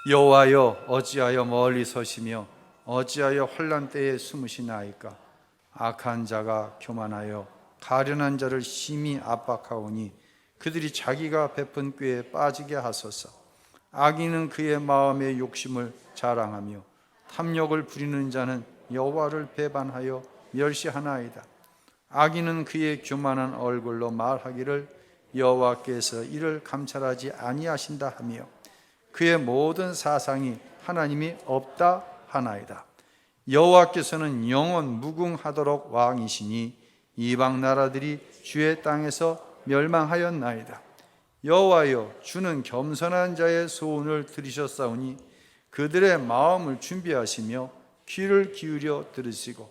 여호와여, 어찌하여 멀리 서시며 어찌하여 환난 때에 숨으시나이까? 악한 자가 교만하여 가련한 자를 심히 압박하오니 그들이 자기가 베푼 꾀에 빠지게 하소서. 악인은 그의 마음의 욕심을 자랑하며 탐욕을 부리는 자는 여호와를 배반하여 멸시하나이다. 악인은 그의 교만한 얼굴로 말하기를 여호와께서 이를 감찰하지 아니하신다 하며 그의 모든 사상이 하나님이 없다 하나이다. 여호와께서는 영원 무궁하도록 왕이시니 이방 나라들이 주의 땅에서 멸망하였나이다. 여호와여, 주는 겸손한 자의 소원을 들으셨사오니 그들의 마음을 준비하시며 귀를 기울여 들으시고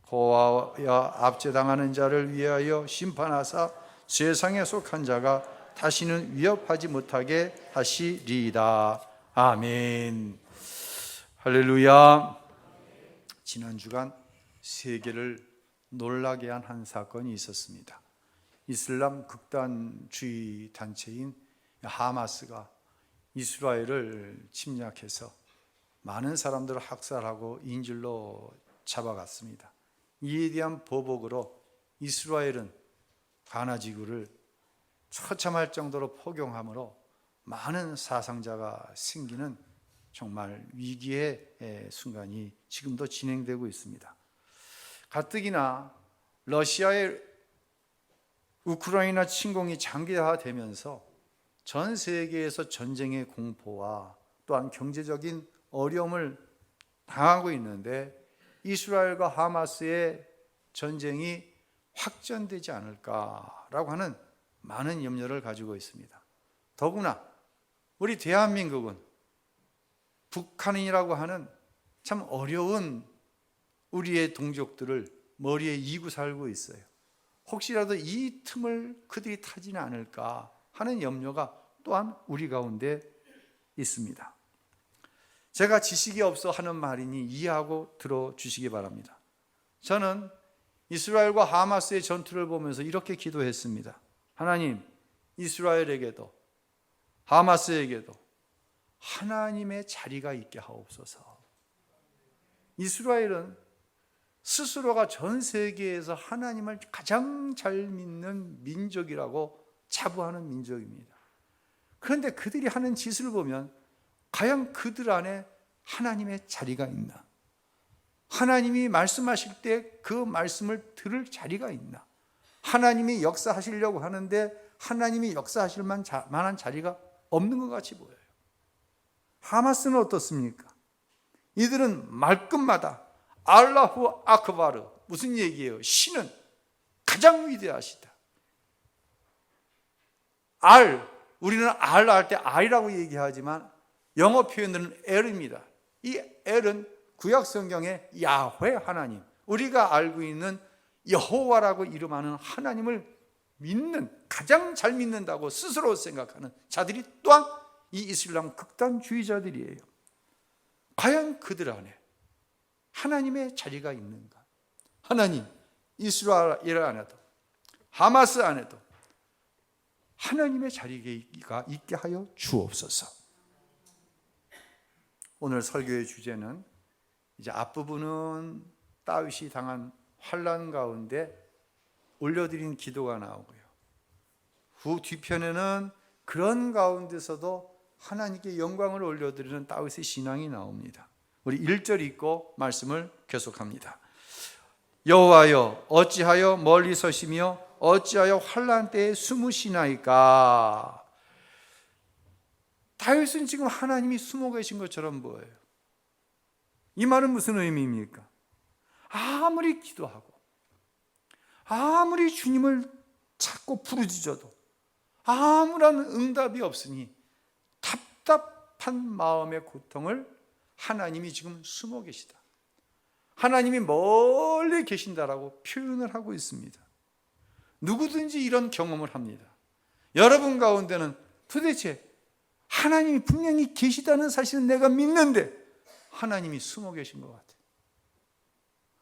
고아와 압제당하는 자를 위하여 심판하사 세상에 속한 자가 다시는 위협하지 못하게 하시리이다. 아멘. 할렐루야. 지난 주간 세계를 놀라게 한 한 사건이 있었습니다. 이슬람 극단주의 단체인 하마스가 이스라엘을 침략해서 많은 사람들을 학살하고 인질로 잡아갔습니다. 이에 대한 보복으로 이스라엘은 가나지구를 처참할 정도로 폭용함으로 많은 사상자가 생기는 정말 위기의 순간이 지금도 진행되고 있습니다. 가뜩이나 러시아의 우크라이나 침공이 장기화되면서 전 세계에서 전쟁의 공포와 또한 경제적인 어려움을 당하고 있는데 이스라엘과 하마스의 전쟁이 확전되지 않을까라고 하는 많은 염려를 가지고 있습니다. 더구나 우리 대한민국은 북한이라고 하는 참 어려운 우리의 동족들을 머리에 이고 살고 있어요. 혹시라도 이 틈을 그들이 타지는 않을까 하는 염려가 또한 우리 가운데 있습니다. 제가 지식이 없어 하는 말이니 이해하고 들어주시기 바랍니다. 저는 이스라엘과 하마스의 전투를 보면서 이렇게 기도했습니다. 하나님, 이스라엘에게도 하마스에게도 하나님의 자리가 있게 하옵소서. 이스라엘은 스스로가 전 세계에서 하나님을 가장 잘 믿는 민족이라고 자부하는 민족입니다. 그런데 그들이 하는 짓을 보면 과연 그들 안에 하나님의 자리가 있나? 하나님이 말씀하실 때 그 말씀을 들을 자리가 있나? 하나님이 역사하시려고 하는데 하나님이 역사하실 만한 자리가 없는 것 같이 보여요. 하마스는 어떻습니까? 이들은 말끝마다 알라후 아크바르, 무슨 얘기예요? 신은 가장 위대하시다. 우리는 알 할 때 I라고 얘기하지만 영어 표현은 L입니다. 이 L은 구약 성경의 야훼 하나님, 우리가 알고 있는 여호와라고 이름하는 하나님을 믿는, 가장 잘 믿는다고 스스로 생각하는 자들이 또한 이 이슬람 극단주의자들이에요. 과연 그들 안에 하나님의 자리가 있는가? 하나님, 이스라엘 안에도 하마스 안에도 하나님의 자리가 있게 하여 주옵소서. 오늘 설교의 주제는 이제 앞부분은 다윗이 당한 환난 가운데 올려드린 기도가 나오고요. 후 뒤편에는 그런 가운데서도 하나님께 영광을 올려드리는 다윗의 신앙이 나옵니다. 우리 1절 읽고 말씀을 계속합니다. 여호와여, 어찌하여 멀리 서시며 어찌하여 환난 때에 숨으시나이까? 다윗은 지금 하나님이 숨어 계신 것처럼 보여요. 이 말은 무슨 의미입니까? 아무리 기도하고 아무리 주님을 찾고 부르짖어도 아무런 응답이 없으니 답답한 마음의 고통을 하나님이 지금 숨어 계시다, 하나님이 멀리 계신다라고 표현을 하고 있습니다. 누구든지 이런 경험을 합니다. 여러분 가운데는 도대체 하나님이 분명히 계시다는 사실은 내가 믿는데 하나님이 숨어 계신 것 같아요.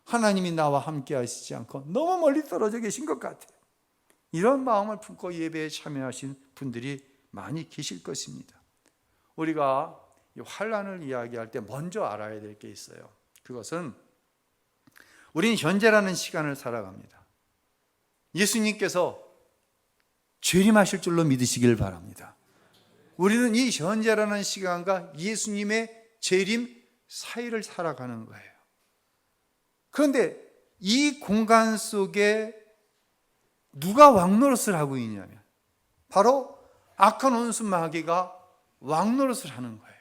하나님이 나와 함께 하시지 않고 너무 멀리 떨어져 계신 것 같아요. 이런 마음을 품고 예배에 참여하신 분들이 많이 계실 것입니다. 우리가 이 환난을 이야기할 때 먼저 알아야 될 게 있어요. 그것은 우린 현재라는 시간을 살아갑니다. 예수님께서 재림하실 줄로 믿으시길 바랍니다. 우리는 이 현재라는 시간과 예수님의 재림 사이를 살아가는 거예요. 그런데 이 공간 속에 누가 왕노릇을 하고 있냐면 바로 악한 원수 마귀가 왕노릇을 하는 거예요.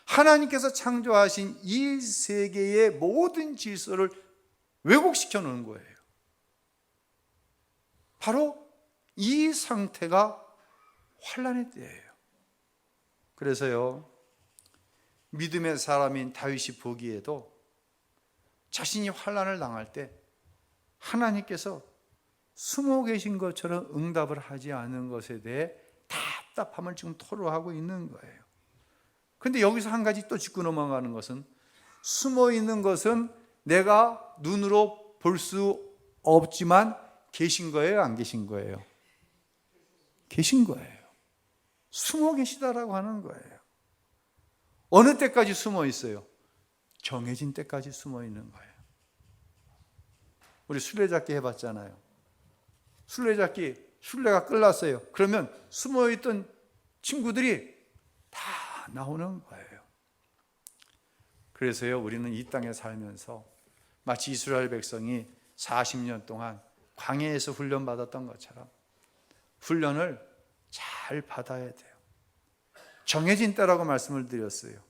하나님께서 창조하신 이 세계의 모든 질서를 왜곡시켜 놓은 거예요. 바로 이 상태가 환난의 때예요. 그래서요, 믿음의 사람인 다윗이 보기에도 자신이 환난을 당할 때 하나님께서 숨어 계신 것처럼 응답을 하지 않은 것에 대해 답답함을 지금 토로하고 있는 거예요. 그런데 여기서 한 가지 또 짚고 넘어가는 것은, 숨어 있는 것은 내가 눈으로 볼 수 없지만 계신 거예요, 안 계신 거예요? 계신 거예요. 숨어 계시다라고 하는 거예요. 어느 때까지 숨어 있어요? 정해진 때까지 숨어 있는 거예요. 우리 술래잡기 해봤잖아요. 술래잡기, 술래가 끌렸어요. 그러면 숨어있던 친구들이 다 나오는 거예요. 그래서요, 우리는 이 땅에 살면서 마치 이스라엘 백성이 40년 동안 광야에서 훈련받았던 것처럼 훈련을 잘 받아야 돼요. 정해진 때라고 말씀을 드렸어요.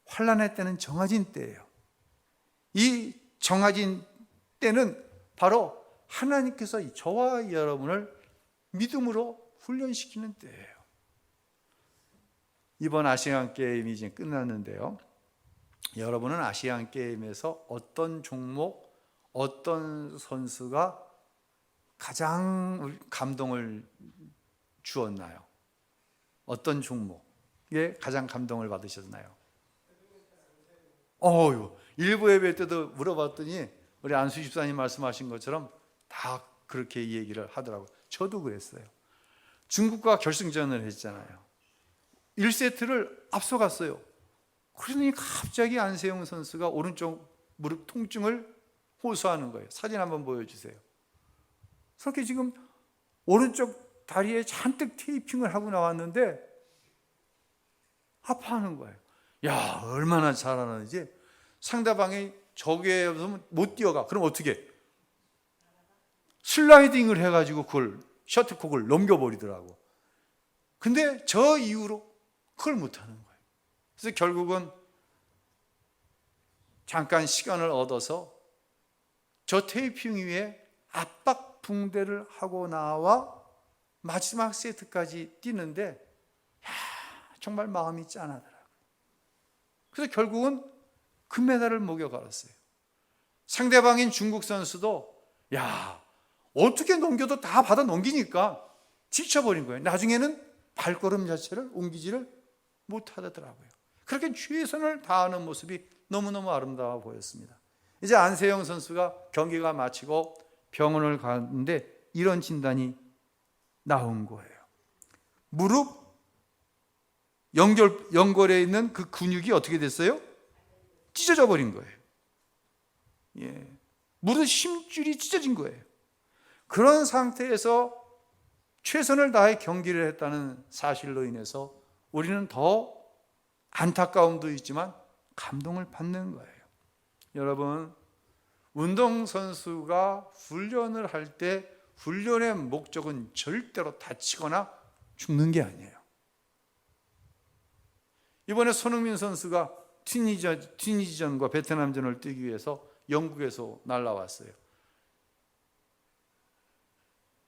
환난의 때는 정해진 때예요. 이 정해진 때는 바로 하나님께서 저와 여러분을 믿음으로 훈련시키는 때예요. 이번 아시안 게임이 이제 끝났는데요. 여러분은 아시안 게임에서 어떤 종목, 어떤 선수가 가장 감동을 주었나요? 어떤 종목에 가장 감동을 받으셨나요? 일부 예배 때도 물어봤더니 우리 안수 집사님 말씀하신 것처럼 다 그렇게 얘기를 하더라고요. 저도 그랬어요. 중국과 결승전을 했잖아요. 1세트를 앞서갔어요. 그러니 갑자기 안세영 선수가 오른쪽 무릎 통증을 호소하는 거예요. 사진 한번 보여주세요. 그렇게 지금 오른쪽 다리에 잔뜩 테이핑을 하고 나왔는데 아파하는 거예요. 야, 얼마나 잘하는지. 상대방이 저기에 못 뛰어가. 그럼 어떻게 해? 슬라이딩을 해가지고 그걸 셔틀콕을 넘겨버리더라고. 근데 저 이후로 그걸 못하는 거예요. 그래서 결국은 잠깐 시간을 얻어서 저 테이핑 위에 압박 붕대를 하고 나와 마지막 세트까지 뛰는데 정말 마음이 짠하더라고요. 그래서 결국은 금메달을 목여걸었어요. 상대방인 중국 선수도 어떻게 넘겨도 다 받아 넘기니까 지쳐버린 거예요. 나중에는 발걸음 자체를 옮기지를 못하더라고요. 그렇게 최선을 다하는 모습이 너무너무 아름다워 보였습니다. 이제 안세영 선수가 경기가 마치고 병원을 갔는데 이런 진단이 나온 거예요. 무릎 연골에 있는 그 근육이 어떻게 됐어요? 찢어져 버린 거예요. 무릎 심줄이 찢어진 거예요. 그런 상태에서 최선을 다해 경기를 했다는 사실로 인해서 우리는 더 안타까움도 있지만 감동을 받는 거예요. 여러분, 운동선수가 훈련을 할 때 훈련의 목적은 절대로 다치거나 죽는 게 아니에요. 이번에 손흥민 선수가 튀니지전과 베트남전을 뛰기 위해서 영국에서 날아왔어요.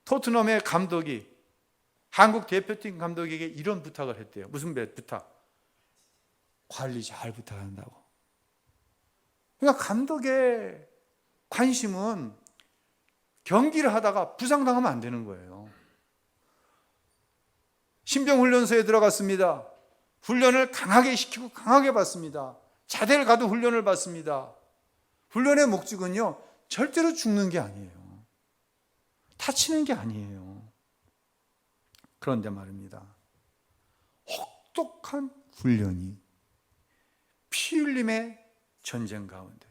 토트넘의 감독이 한국 대표팀 감독에게 이런 부탁을 했대요. 무슨 부탁? 관리 잘 부탁한다고. 그러니까 감독의 관심은 경기를 하다가 부상당하면 안 되는 거예요. 신병훈련소에 들어갔습니다. 훈련을 강하게 시키고 강하게 받습니다. 자대를 가도 훈련을 받습니다. 훈련의 목적은요, 절대로 죽는 게 아니에요. 다치는 게 아니에요. 그런데 말입니다, 혹독한 훈련이 피 흘림의 전쟁 가운데,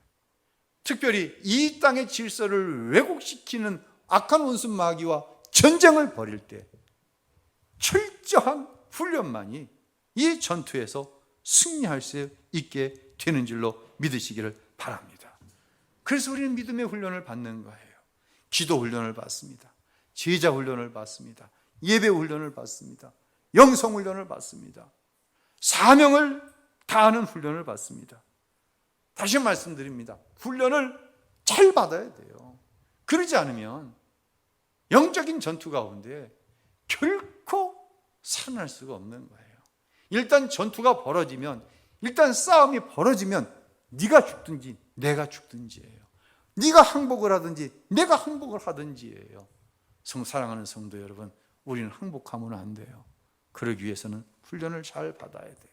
특별히 이 땅의 질서를 왜곡시키는 악한 원수 마귀와 전쟁을 벌일 때 철저한 훈련만이 이 전투에서 승리할 수 있게 되는 줄로 믿으시기를 바랍니다. 그래서 우리는 믿음의 훈련을 받는 거예요. 기도 훈련을 받습니다. 제자 훈련을 받습니다. 예배 훈련을 받습니다. 영성 훈련을 받습니다. 사명을 다하는 훈련을 받습니다. 다시 말씀드립니다. 훈련을 잘 받아야 돼요. 그러지 않으면 영적인 전투 가운데 결코 살아날 수가 없는 거예요. 일단 전투가 벌어지면, 일단 싸움이 벌어지면 네가 죽든지 내가 죽든지예요. 네가 항복을 하든지 내가 항복을 하든지예요. 사랑하는 성도 여러분, 우리는 항복하면 안 돼요. 그러기 위해서는 훈련을 잘 받아야 돼요.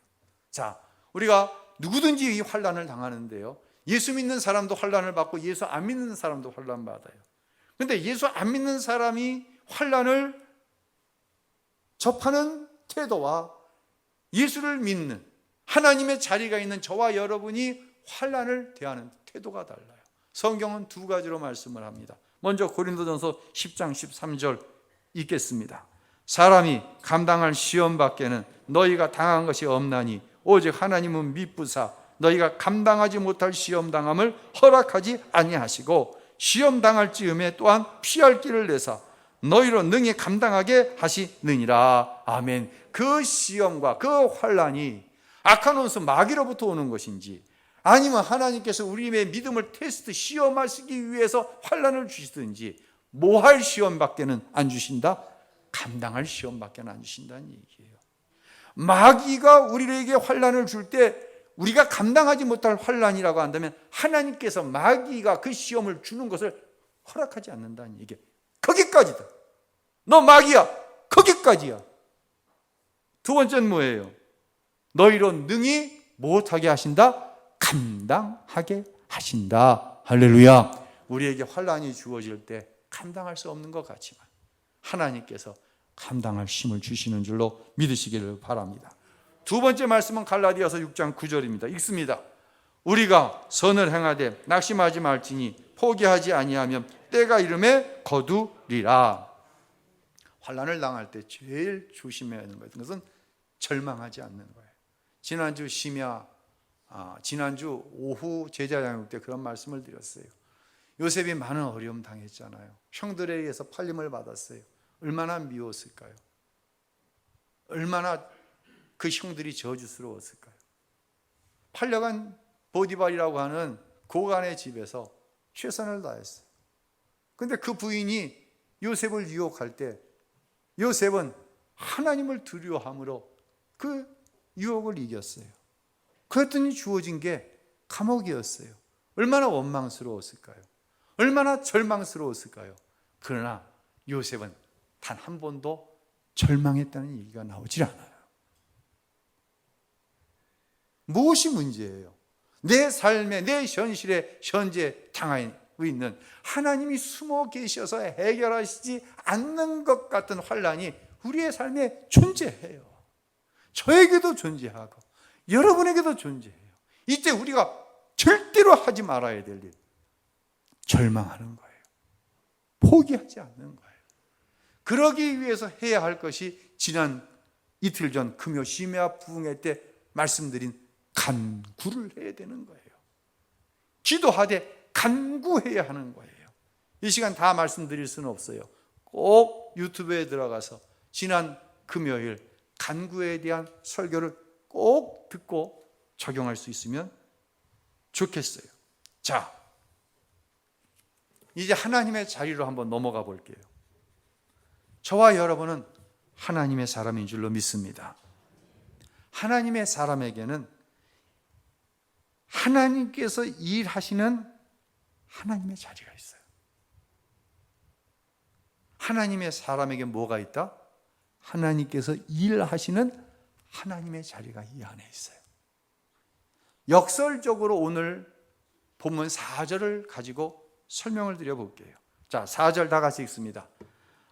자, 우리가 누구든지 이 환난을 당하는데요, 예수 믿는 사람도 환난을 받고 예수 안 믿는 사람도 환난 받아요. 그런데 예수 안 믿는 사람이 환난을 접하는 태도와 예수를 믿는 하나님의 자리가 있는 저와 여러분이 환난을 대하는 태도가 달라요. 성경은 두 가지로 말씀을 합니다. 먼저 고린도전서 10장 13절 읽겠습니다. 사람이 감당할 시험 밖에는 너희가 당한 것이 없나니 오직 하나님은 미쁘사 너희가 감당하지 못할 시험 당함을 허락하지 아니하시고 시험 당할 즈음에 또한 피할 길을 내사 너희로 능히 감당하게 하시느니라. 아멘. 그 시험과 그 환난이 악한 원수 마귀로부터 오는 것인지, 아니면 하나님께서 우리의 믿음을 테스트 시험하시기 위해서 환난을 주시든지, 뭐 할 시험밖에는 안 주신다? 감당할 시험밖에는 안 주신다는 얘기예요. 마귀가 우리에게 환난을 줄 때 우리가 감당하지 못할 환난이라고 한다면 하나님께서 마귀가 그 시험을 주는 것을 허락하지 않는다는 얘기예요. 거기까지다. 너 마귀야. 거기까지야. 두 번째는 뭐예요? 너희로 능히 못하게 하신다? 감당하게 하신다. 할렐루야. 우리에게 환난이 주어질 때 감당할 수 없는 것 같지만 하나님께서 감당할 힘을 주시는 줄로 믿으시기를 바랍니다. 두 번째 말씀은 갈라디아서 6장 9절입니다. 읽습니다. 우리가 선을 행하되 낙심하지 말지니 포기하지 아니하면 때가 이름에 거두리라. 환난을 당할 때 제일 조심해야 하는 것은 절망하지 않는 거예요. 지난주 심야, 지난주 오후 제자 양육 때 그런 말씀을 드렸어요. 요셉이 많은 어려움 당했잖아요. 형들에 의해서 팔림을 받았어요. 얼마나 미웠을까요? 얼마나 그 형들이 저주스러웠을까요? 팔려간 보디발이라고 하는 고관의 집에서 최선을 다했어요. 그런데 그 부인이 요셉을 유혹할 때 요셉은 하나님을 두려워함으로 그 유혹을 이겼어요. 그랬더니 주어진 게 감옥이었어요. 얼마나 원망스러웠을까요? 얼마나 절망스러웠을까요? 그러나 요셉은 단 한 번도 절망했다는 얘기가 나오질 않아요. 무엇이 문제예요? 내 삶에, 내 현실에 현재 당하고 있는 하나님이 숨어 계셔서 해결하시지 않는 것 같은 환난이 우리의 삶에 존재해요. 저에게도 존재하고 여러분에게도 존재해요. 이때 우리가 절대로 하지 말아야 될 일, 절망하는 거예요. 포기하지 않는 거예요. 그러기 위해서 해야 할 것이 지난 이틀 전 금요 심야 부흥회 때 말씀드린 간구를 해야 되는 거예요. 기도하되 간구해야 하는 거예요. 이 시간 다 말씀드릴 수는 없어요. 꼭 유튜브에 들어가서 지난 금요일 간구에 대한 설교를 꼭 듣고 적용할 수 있으면 좋겠어요. 자, 이제 하나님의 자리로 한번 넘어가 볼게요. 저와 여러분은 하나님의 사람인 줄로 믿습니다. 하나님의 사람에게는 하나님께서 일하시는 하나님의 자리가 있어요. 하나님의 사람에게 뭐가 있다? 하나님께서 일하시는 하나님의 자리가 이 안에 있어요. 역설적으로 오늘 본문 4절을 가지고 설명을 드려볼게요. 자, 4절 다 같이 읽습니다.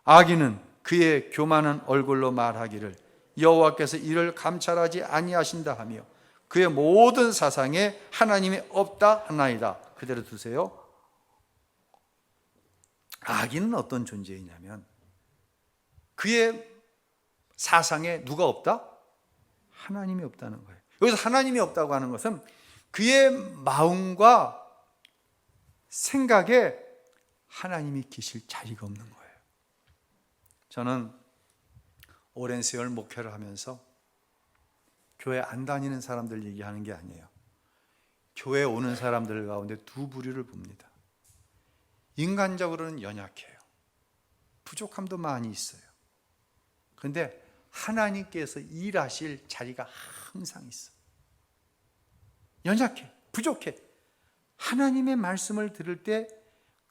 아기는 그의 교만한 얼굴로 말하기를 여호와께서 이를 감찰하지 아니하신다 하며 그의 모든 사상에 하나님이 없다 하나이다. 그대로 두세요. 악인은 어떤 존재이냐면 그의 사상에 누가 없다? 하나님이 없다는 거예요. 여기서 하나님이 없다고 하는 것은 그의 마음과 생각에 하나님이 계실 자리가 없는 거예요. 저는 오랜 세월 목회를 하면서 교회 안 다니는 사람들 얘기하는 게 아니에요. 교회에 오는 사람들 가운데 두 부류를 봅니다. 인간적으로는 연약해요. 부족함도 많이 있어요. 그런데 하나님께서 일하실 자리가 항상 있어. 연약해, 부족해. 하나님의 말씀을 들을 때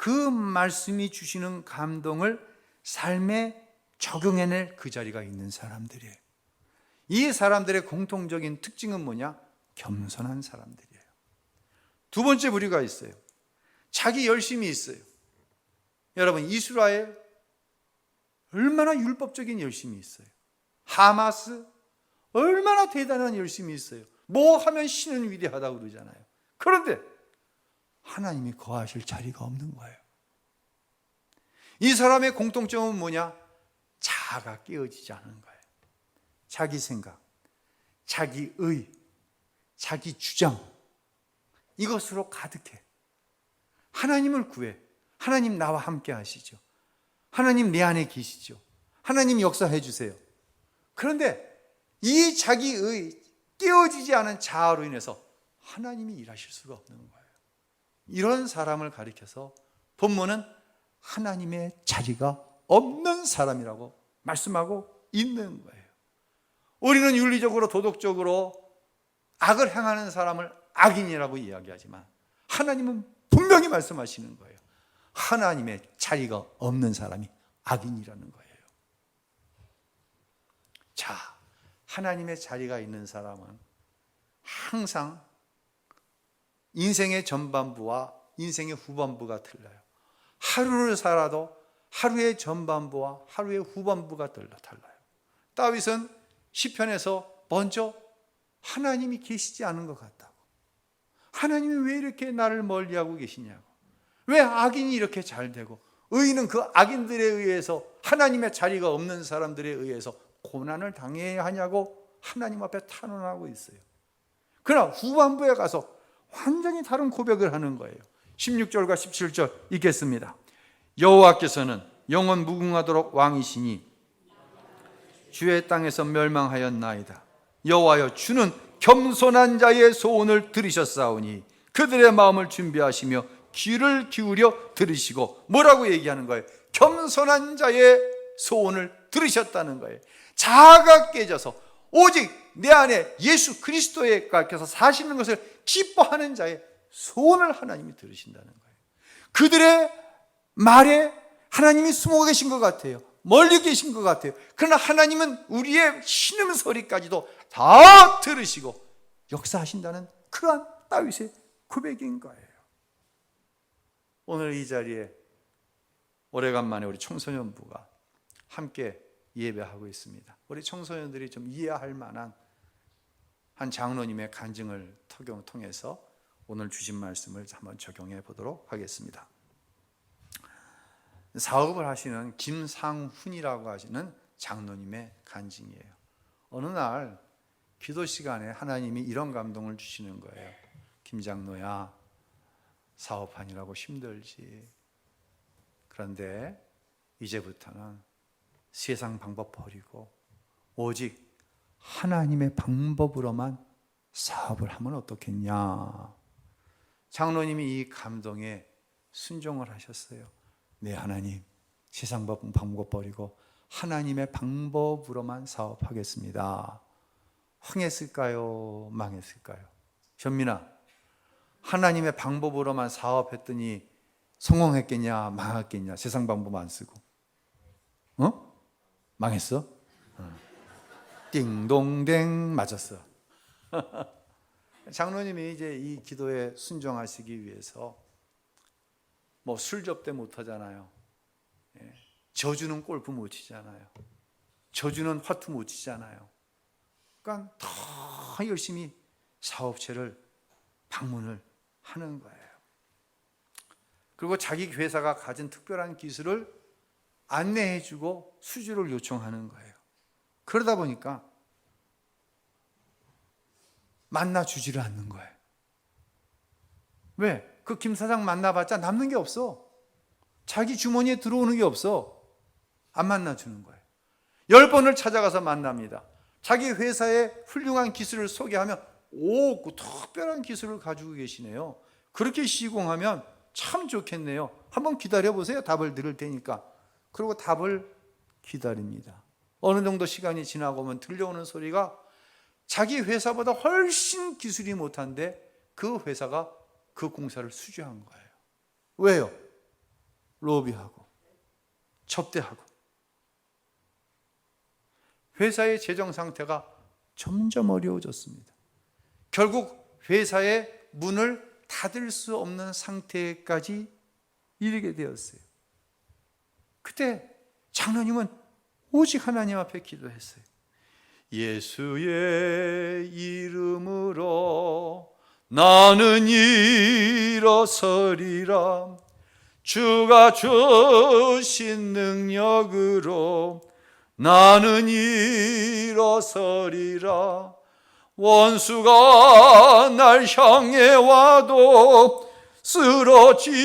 그 말씀이 주시는 감동을 삶에 적용해낼 그 자리가 있는 사람들이에요. 이 사람들의 공통적인 특징은 뭐냐? 겸손한 사람들이에요. 두 번째 부류가 있어요. 자기 열심이 있어요. 여러분, 이스라엘 얼마나 율법적인 열심이 있어요. 하마스 얼마나 대단한 열심이 있어요. 뭐 하면 신은 위대하다고 그러잖아요. 그런데 하나님이 거하실 자리가 없는 거예요. 이 사람의 공통점은 뭐냐? 자아가 깨어지지 않은 거예요. 자기 생각, 자기 의, 자기 주장, 이것으로 가득해. 하나님을 구해. 하나님 나와 함께 하시죠. 하나님 내 안에 계시죠. 하나님 역사해 주세요. 그런데 이 자기의 깨어지지 않은 자아로 인해서 하나님이 일하실 수가 없는 거예요. 이런 사람을 가리켜서 본문은 하나님의 자리가 없는 사람이라고 말씀하고 있는 거예요. 우리는 윤리적으로 도덕적으로 악을 행하는 사람을 악인이라고 이야기하지만 하나님은 분명히 말씀하시는 거예요. 하나님의 자리가 없는 사람이 악인이라는 거예요. 자, 하나님의 자리가 있는 사람은 항상 인생의 전반부와 인생의 후반부가 틀려요. 하루를 살아도 하루의 전반부와 하루의 후반부가 달라요. 다윗은 시편에서 먼저 하나님이 계시지 않은 것 같다고, 하나님이 왜 이렇게 나를 멀리하고 계시냐고, 왜 악인이 이렇게 잘 되고 의인은 그 악인들에 의해서, 하나님의 자리가 없는 사람들에 의해서 고난을 당해야 하냐고 하나님 앞에 탄원하고 있어요. 그러나 후반부에 가서 완전히 다른 고백을 하는 거예요. 16절과 17절 읽겠습니다. 여호와께서는 영원 무궁하도록 왕이시니 주의 땅에서 멸망하였나이다. 여호와여, 주는 겸손한 자의 소원을 들으셨사오니 그들의 마음을 준비하시며 귀를 기울여 들으시고, 뭐라고 얘기하는 거예요? 겸손한 자의 소원을 들으셨다는 거예요. 자아가 깨져서 오직 내 안에 예수 그리스도께서 사시는 것을 기뻐하는 자의 소원을 하나님이 들으신다는 거예요. 그들의 말에 하나님이 숨어 계신 것 같아요. 멀리 계신 것 같아요. 그러나 하나님은 우리의 신음소리까지도 다 들으시고 역사하신다는 그러한 다윗의 고백인 거예요. 오늘 이 자리에 오래간만에 우리 청소년부가 함께 예배하고 있습니다. 우리 청소년들이 좀 이해할 만한 한 장로님의 간증을 통해서 오늘 주신 말씀을 한번 적용해 보도록 하겠습니다. 사업을 하시는 김상훈이라고 하시는 장로님의 간증이에요. 어느 날 기도 시간에 하나님이 이런 감동을 주시는 거예요. 김 장로야, 사업하느라고 힘들지. 그런데 이제부터는 세상 방법 버리고 오직 하나님의 방법으로만 사업을 하면 어떻겠냐. 장로님이 이 감동에 순종을 하셨어요. 네, 하나님, 세상 방법 버리고 하나님의 방법으로만 사업하겠습니다. 흥했을까요? 망했을까요? 현민아, 하나님의 방법으로만 사업했더니 성공했겠냐 망했겠냐? 세상 방법 안 쓰고 망했어? 띵동댕 맞았어. 장로님이 이제 이 기도에 순종하시기 위해서 술 접대 못 하잖아요. 저주는 골프 못 치잖아요. 저주는 화투 못 치잖아요. 그러니까 더 열심히 사업체를 방문을 하는 거예요. 그리고 자기 회사가 가진 특별한 기술을 안내해주고 수주를 요청하는 거예요. 그러다 보니까 만나주지를 않는 거예요. 왜? 그 김 사장 만나봤자 남는 게 없어. 자기 주머니에 들어오는 게 없어. 안 만나주는 거예요. 10번을 찾아가서 만납니다. 자기 회사의 훌륭한 기술을 소개하면 오, 그 특별한 기술을 가지고 계시네요. 그렇게 시공하면 참 좋겠네요. 한번 기다려보세요. 답을 들을 테니까. 그리고 답을 기다립니다. 어느 정도 시간이 지나고 오면 들려오는 소리가 자기 회사보다 훨씬 기술이 못한데 그 회사가 그 공사를 수주한 거예요. 왜요? 로비하고 접대하고 회사의 재정 상태가 점점 어려워졌습니다. 결국 회사의 문을 닫을 수 없는 상태까지 이르게 되었어요. 그때 장로님은 오직 하나님 앞에 기도했어요. 예수의 이름으로 나는 일어서리라. 주가 주신 능력으로 나는 일어서리라. 원수가 날 향해 와도 쓰러지지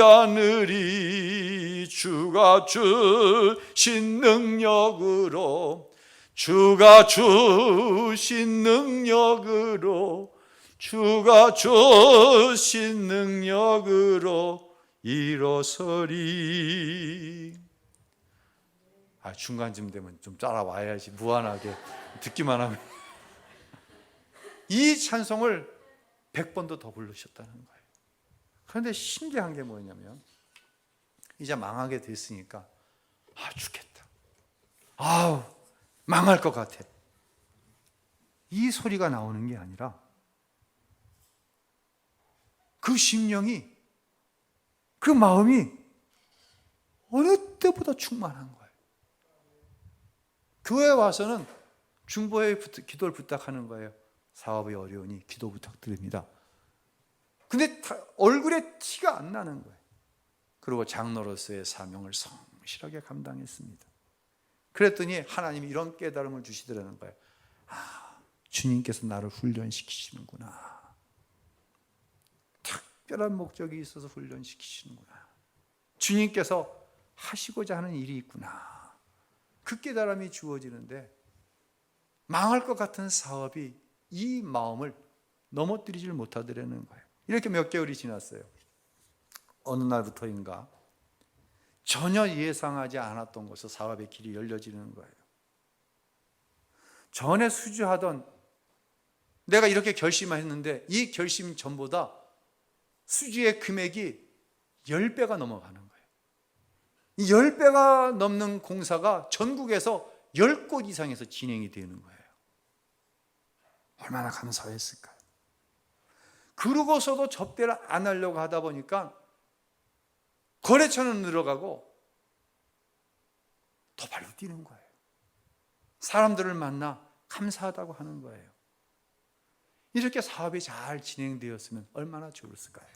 않으리. 주가 주신 능력으로 주가 주신 능력으로 주가 주신 능력으로 일어서리. 중간쯤 되면 좀 따라와야지. 무한하게 듣기만 하면. 이 찬송을 100번도 더 부르셨다는 거예요. 그런데 신기한 게 뭐냐면 이제 망하게 됐으니까 죽겠다. 망할 것 같아. 이 소리가 나오는 게 아니라 그 심령이, 그 마음이 어느 때보다 충만한 거예요. 교회에 와서는 중보에 기도를 부탁하는 거예요. 사업이 어려우니 기도 부탁드립니다. 근데 얼굴에 티가 안 나는 거예요. 그리고 장로로서의 사명을 성실하게 감당했습니다. 그랬더니 하나님이 이런 깨달음을 주시더라는 거예요. 주님께서 나를 훈련시키시는구나. 특별한 목적이 있어서 훈련시키시는구나. 주님께서 하시고자 하는 일이 있구나. 그 깨달음이 주어지는데 망할 것 같은 사업이 이 마음을 넘어뜨리질 못하더라는 거예요. 이렇게 몇 개월이 지났어요. 어느 날부터인가 전혀 예상하지 않았던 곳에서 사업의 길이 열려지는 거예요. 전에 수주하던, 내가 이렇게 결심했는데 이 결심 전보다 수주의 금액이 10배가 넘어가는 거예요. 이 10배가 넘는 공사가 전국에서 10곳 이상에서 진행이 되는 거예요. 얼마나 감사했을까요? 그러고서도 접대를 안 하려고 하다 보니까 거래처는 늘어가고 더 발로 뛰는 거예요. 사람들을 만나 감사하다고 하는 거예요. 이렇게 사업이 잘 진행되었으면 얼마나 좋을까요?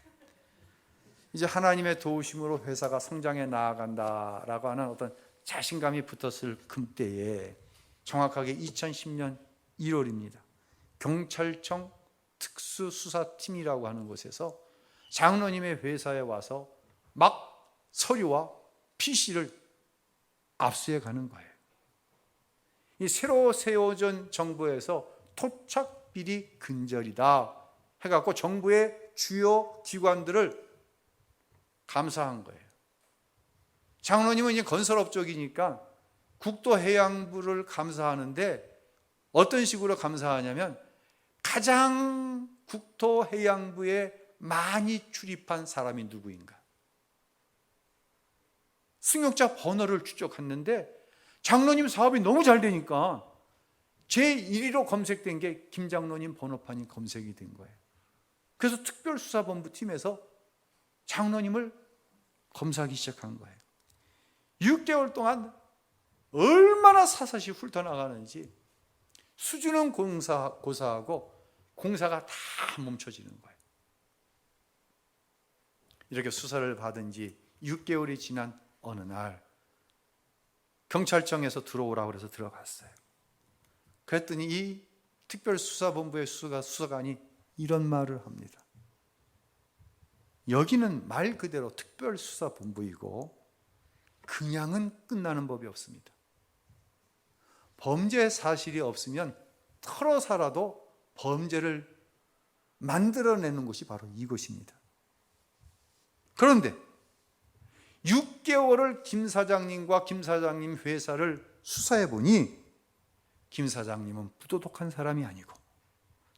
이제 하나님의 도우심으로 회사가 성장해 나아간다라고 하는 어떤 자신감이 붙었을 금때에 정확하게 2010년 1월입니다. 경찰청 특수수사팀이라고 하는 곳에서 장로님의 회사에 와서 막 서류와 PC를 압수해 가는 거예요. 이 새로 세워진 정부에서 토착 비리 근절이다 해갖고 정부의 주요 기관들을 감사한 거예요. 장로님은 이제 건설업 쪽이니까 국토해양부를 감사하는데 어떤 식으로 감사하냐면 가장 국토해양부에 많이 출입한 사람이 누구인가? 승용차 번호를 추적했는데 장로님 사업이 너무 잘 되니까 제1위로 검색된 게 김 장로님 번호판이 검색이 된 거예요. 그래서 특별수사본부팀에서 장로님을 검사하기 시작한 거예요. 6개월 동안 얼마나 사사시 훑어나가는지 수주는 고사하고 공사가 다 멈춰지는 거예요. 이렇게 수사를 받은 지 6개월이 지난 어느 날 경찰청에서 들어오라고 그래서 들어갔어요. 그랬더니 이 특별수사본부의 수사관이 이런 말을 합니다. 여기는 말 그대로 특별수사본부이고 그냥은 끝나는 법이 없습니다. 범죄 사실이 없으면 털어서라도 범죄를 만들어내는 곳이 바로 이곳입니다. 그런데 6개월을 김 사장님과 김 사장님 회사를 수사해 보니 김 사장님은 부도덕한 사람이 아니고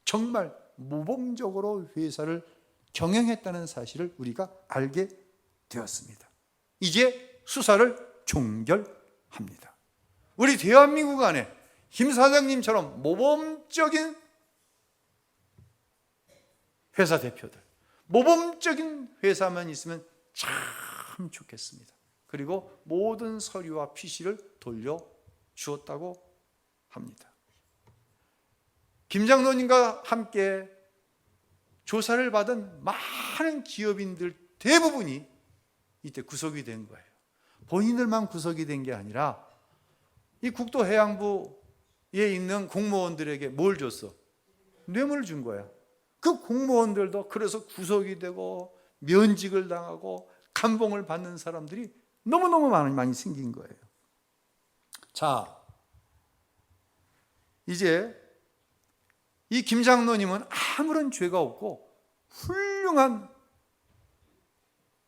정말 모범적으로 회사를 경영했다는 사실을 우리가 알게 되었습니다. 이제 수사를 종결합니다. 우리 대한민국 안에 김 사장님처럼 모범적인 회사 대표들, 모범적인 회사만 있으면 참 좋겠습니다. 그리고 모든 서류와 PC를 돌려주었다고 합니다. 김 장로님과 함께 조사를 받은 많은 기업인들 대부분이 이때 구속이 된 거예요. 본인들만 구속이 된 게 아니라 이 국토해양부에 있는 공무원들에게 뭘 줬어? 뇌물을 준 거야. 그 공무원들도 그래서 구속이 되고 면직을 당하고 감봉을 받는 사람들이 너무너무 많이 생긴 거예요. 자, 이제 이 김 장로님은 아무런 죄가 없고 훌륭한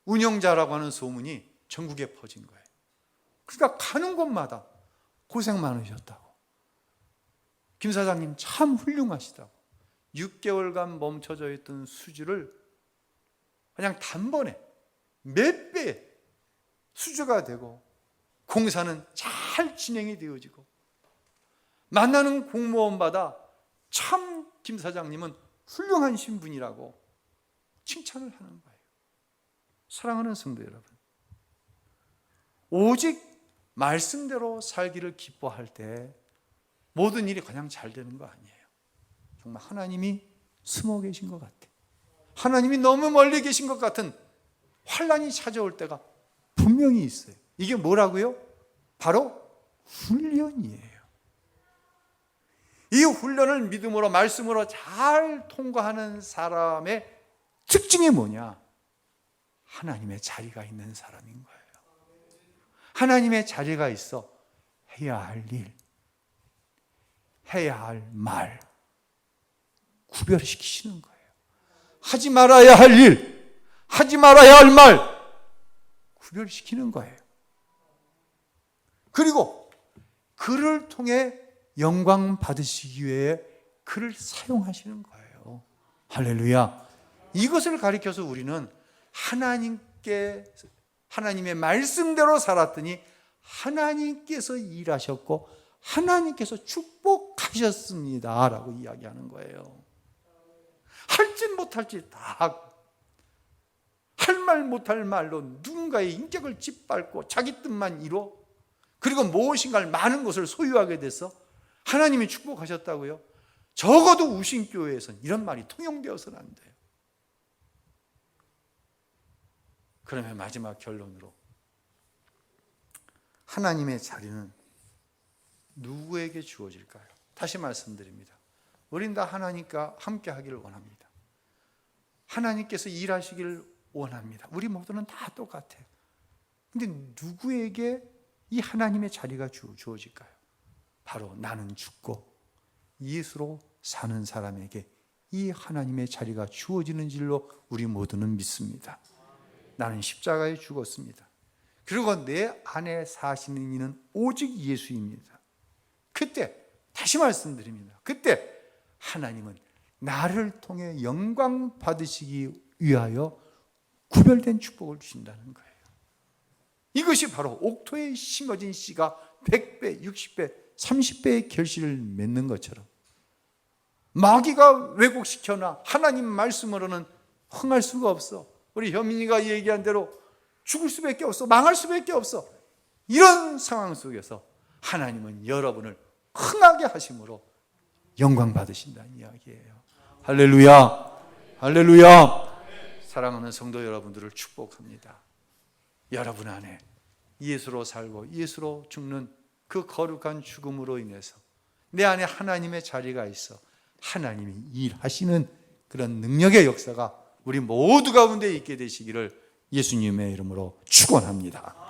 운영자라고 하는 소문이 전국에 퍼진 거예요. 그러니까 가는 곳마다 고생 많으셨다고, 김 사장님 참 훌륭하시다고, 6개월간 멈춰져 있던 수주를 그냥 단번에 몇 배 수주가 되고 공사는 잘 진행이 되어지고 만나는 공무원마다 참 김 사장님은 훌륭한 신분이라고 칭찬을 하는 거예요. 사랑하는 성도 여러분, 오직 말씀대로 살기를 기뻐할 때 모든 일이 그냥 잘 되는 거 아니에요. 정말 하나님이 숨어 계신 것 같아요. 하나님이 너무 멀리 계신 것 같은 환난이 찾아올 때가 분명히 있어요. 이게 뭐라고요? 바로 훈련이에요. 이 훈련을 믿음으로 말씀으로 잘 통과하는 사람의 특징이 뭐냐? 하나님의 자리가 있는 사람인 거예요. 하나님의 자리가 있어 해야 할 일, 해야 할 말 구별시키시는 거예요. 하지 말아야 할 일, 하지 말아야 할 말 구별시키는 거예요. 그리고 그를 통해 영광 받으시기 위해 그를 사용하시는 거예요. 할렐루야. 이것을 가리켜서 우리는 하나님의 말씀대로 살았더니 하나님께서 일하셨고 하나님께서 축복하셨습니다 라고 이야기하는 거예요. 할짓 못할짓 다 하고 할 말 못할 말로 누군가의 인격을 짓밟고 자기 뜻만 이뤄, 그리고 무엇인가 많은 것을 소유하게 돼서 하나님이 축복하셨다고요? 적어도 우신교회에서는 이런 말이 통용되어서는 안 돼요. 그러면 마지막 결론으로 하나님의 자리는 누구에게 주어질까요? 다시 말씀드립니다. 우린 다 하나님과 함께 하기를 원합니다. 하나님께서 일하시기를 원합니다. 우리 모두는 다 똑같아요. 근데 누구에게 이 하나님의 자리가 주어질까요? 바로 나는 죽고 예수로 사는 사람에게 이 하나님의 자리가 주어지는 줄로 우리 모두는 믿습니다. 나는 십자가에 죽었습니다. 그리고 내 안에 사시는 이는 오직 예수입니다. 그때 다시 말씀드립니다. 그때 하나님은 나를 통해 영광 받으시기 위하여 구별된 축복을 주신다는 거예요. 이것이 바로 옥토에 심어진 씨가 100배, 60배, 30배의 결실을 맺는 것처럼 마귀가 왜곡시켜나 하나님 말씀으로는 흥할 수가 없어. 우리 현민이가 얘기한 대로 죽을 수밖에 없어. 망할 수밖에 없어. 이런 상황 속에서 하나님은 여러분을 흥하게 하심으로 영광 받으신다는 이야기예요. 할렐루야, 할렐루야. 사랑하는 성도 여러분들을 축복합니다. 여러분 안에 예수로 살고 예수로 죽는 그 거룩한 죽음으로 인해서 내 안에 하나님의 자리가 있어 하나님이 일하시는 그런 능력의 역사가 우리 모두 가운데 있게 되시기를 예수님의 이름으로 축원합니다.